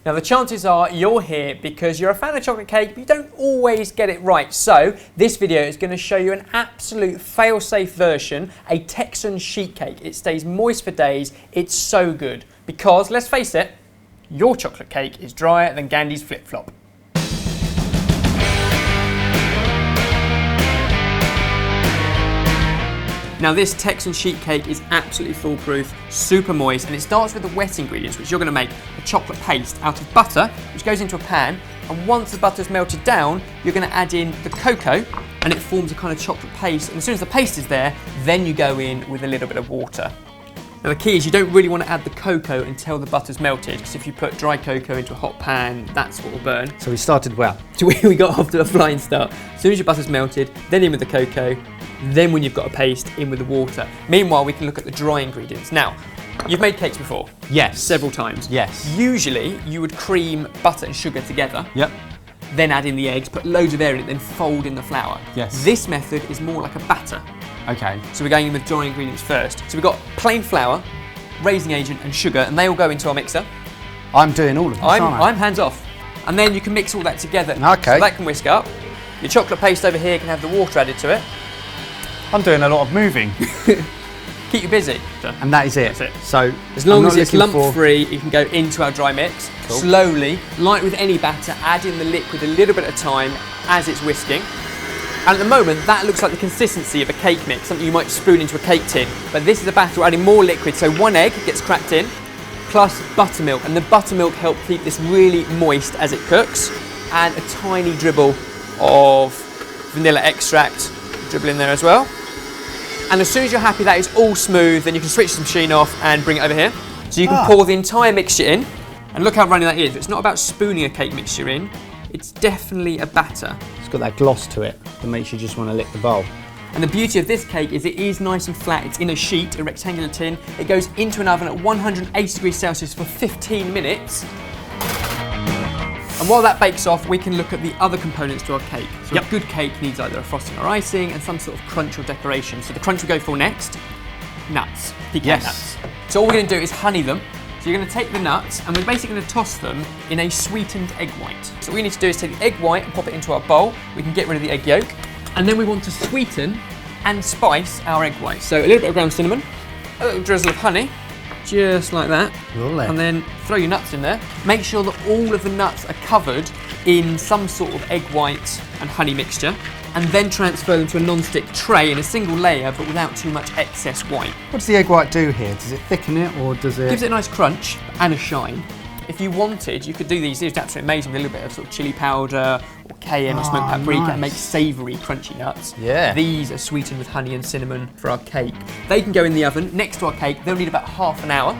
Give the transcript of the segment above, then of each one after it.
Now the chances are you're here because you're a fan of chocolate cake, but you don't always get it right. So this video is going to show you an absolute fail-safe version, a Texan sheet cake. It stays moist for days. It's so good because, let's face it, your chocolate cake is drier than Gandhi's flip-flop. Now this Texan sheet cake is absolutely foolproof, super moist, and it starts with the wet ingredients, which you're going to make a chocolate paste out of butter, which goes into a pan, and once the butter's melted down, you're going to add in the cocoa, and it forms a kind of chocolate paste, and as soon as the paste is there, then you go in with a little bit of water. Now the key is you don't really want to add the cocoa until the butter's melted, because if you put dry cocoa into a hot pan, that's what will burn. So we started well. So we got off to a flying start. As soon as your butter's melted, then in with the cocoa, then when you've got a paste, in with the water. Meanwhile, we can look at the dry ingredients. Now, you've made cakes before? Yes. Several times? Yes. Usually, you would cream butter and sugar together. Yep. Then add in the eggs, put loads of air in it, then fold in the flour. Yes. This method is more like a batter. Okay. So we're going in with dry ingredients first. So we've got plain flour, raising agent and sugar, and they all go into our mixer. I'm doing all of this, aren't I? I'm hands off. And then you can mix all that together. Okay. So that can whisk up. Your chocolate paste over here can have the water added to it. I'm doing a lot of moving. Keep you busy. And that is it. That's it. So as long as it's lump-free, you can go into our dry mix. Cool. Slowly, like with any batter, add in the liquid a little bit at a time as it's whisking. And at the moment, that looks like the consistency of a cake mix, something you might spoon into a cake tin. But this is a batter adding more liquid, so 1 egg gets cracked in, plus buttermilk. And the buttermilk helps keep this really moist as it cooks. And a tiny dribble of vanilla extract, dribble in there as well. And as soon as you're happy that is all smooth, then you can switch the machine off and bring it over here. So you can pour the entire mixture in. And look how runny that is. It's not about spooning a cake mixture in. It's definitely a batter. It's got that gloss to it that makes you just want to lick the bowl. And the beauty of this cake is it is nice and flat. It's in a sheet, a rectangular tin. It goes into an oven at 180 degrees Celsius for 15 minutes. And while that bakes off, we can look at the other components to our cake. So a good cake needs either a frosting or icing and some sort of crunch or decoration. So the crunch we go for next, nuts, pecan nuts. So all we're going to do is honey them. So you're going to take the nuts and we're basically going to toss them in a sweetened egg white. So what we need to do is take the egg white and pop it into our bowl. We can get rid of the egg yolk. And then we want to sweeten and spice our egg white. So a little bit of ground cinnamon, a little drizzle of honey, just like that. Lovely. And then throw your nuts in there. Make sure that all of the nuts are covered in some sort of egg white and honey mixture, and then transfer them to a non-stick tray in a single layer, but without too much excess white. What does the egg white do here? Does it thicken it, or does it... Gives it a nice crunch and a shine. If you wanted, you could do these. These are absolutely amazing. With a little bit of sort of chili powder or cayenne or smoked paprika and make savoury, crunchy nuts. Yeah. These are sweetened with honey and cinnamon for our cake. They can go in the oven next to our cake. They'll need about half an hour.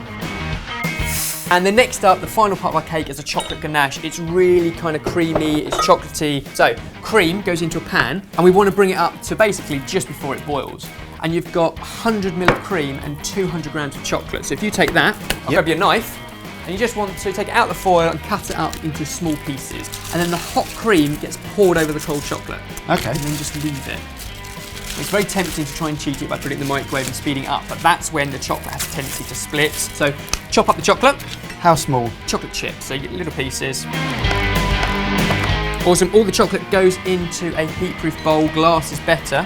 And then next up, the final part of our cake is a chocolate ganache. It's really kind of creamy, it's chocolatey. So cream goes into a pan and we want to bring it up to basically just before it boils. And you've got 100 ml of cream and 200 grams of chocolate. So if you take that, I'll grab your knife, and you just want to take it out of the foil and cut it up into small pieces. And then the hot cream gets poured over the cold chocolate. Okay. And then just leave it. It's very tempting to try and cheat it by putting it in the microwave and speeding up, but that's when the chocolate has a tendency to split. So chop up the chocolate. How small? Chocolate chips, so you get little pieces. Awesome, all the chocolate goes into a heat-proof bowl. Glass is better.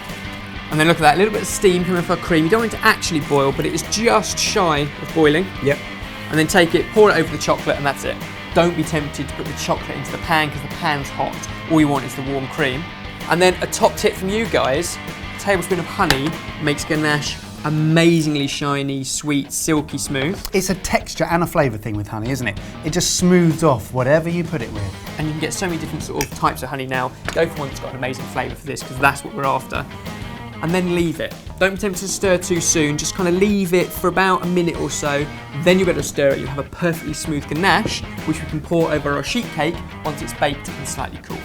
And then look at that, a little bit of steam coming off our cream. You don't want it to actually boil, but it is just shy of boiling. Yep. And then take it, pour it over the chocolate, and that's it. Don't be tempted to put the chocolate into the pan because the pan's hot. All you want is the warm cream. And then a top tip from you guys, a tablespoon of honey makes ganache amazingly shiny, sweet, silky smooth. It's a texture and a flavour thing with honey, isn't it? It just smooths off whatever you put it with. And you can get so many different sort of types of honey now. Go for one that's got an amazing flavour for this, because that's what we're after. And then leave it. Don't be tempted to stir too soon, just kind of leave it for about a minute or so. Then you'll be able to stir it, you'll have a perfectly smooth ganache, which we can pour over our sheet cake once it's baked and slightly cooled.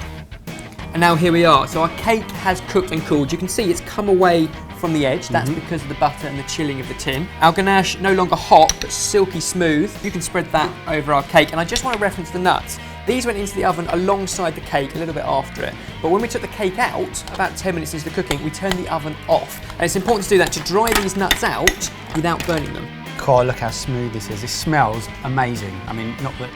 And now here we are. So our cake has cooked and cooled. You can see it's come away from the edge. That's because of the butter and the chilling of the tin. Our ganache, no longer hot, but silky smooth. You can spread that over our cake. And I just want to reference the nuts. These went into the oven alongside the cake, a little bit after it. But when we took the cake out, about 10 minutes into the cooking, we turned the oven off. And it's important to do that to dry these nuts out without burning them. God, look how smooth this is. It smells amazing. I mean, not that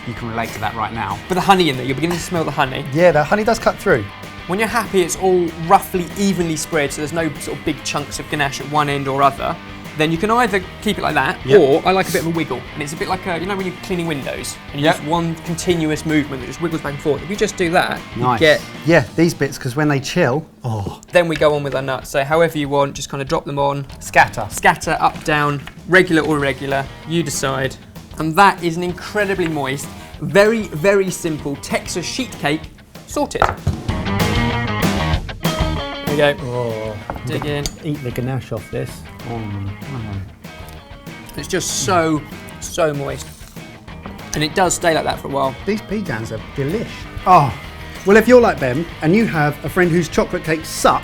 you can relate to that right now. But the honey in there, you're beginning to smell the honey. Yeah, the honey does cut through. When you're happy it's all roughly evenly spread, so there's no sort of big chunks of ganache at one end or other, then you can either keep it like that, or I like a bit of a wiggle. And it's a bit like, you know when you're cleaning windows, and you just one continuous movement that just wiggles back and forth. If you just do that, you get... Yeah, these bits, because when they chill, Then we go on with our nuts. So however you want, just kind of drop them on. Scatter. Scatter, up, down, regular or irregular, you decide. And that is an incredibly moist, very, very simple Texas sheet cake sorted. There we go. Dig in. Eat the ganache off this. It's just so moist. And it does stay like that for a while. These pecans are delish. Oh, well if you're like Ben and you have a friend whose chocolate cakes suck,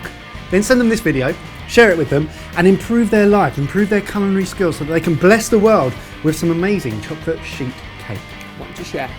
then send them this video, share it with them, and improve their life, improve their culinary skills so that they can bless the world with some amazing chocolate sheet cake. Want to share?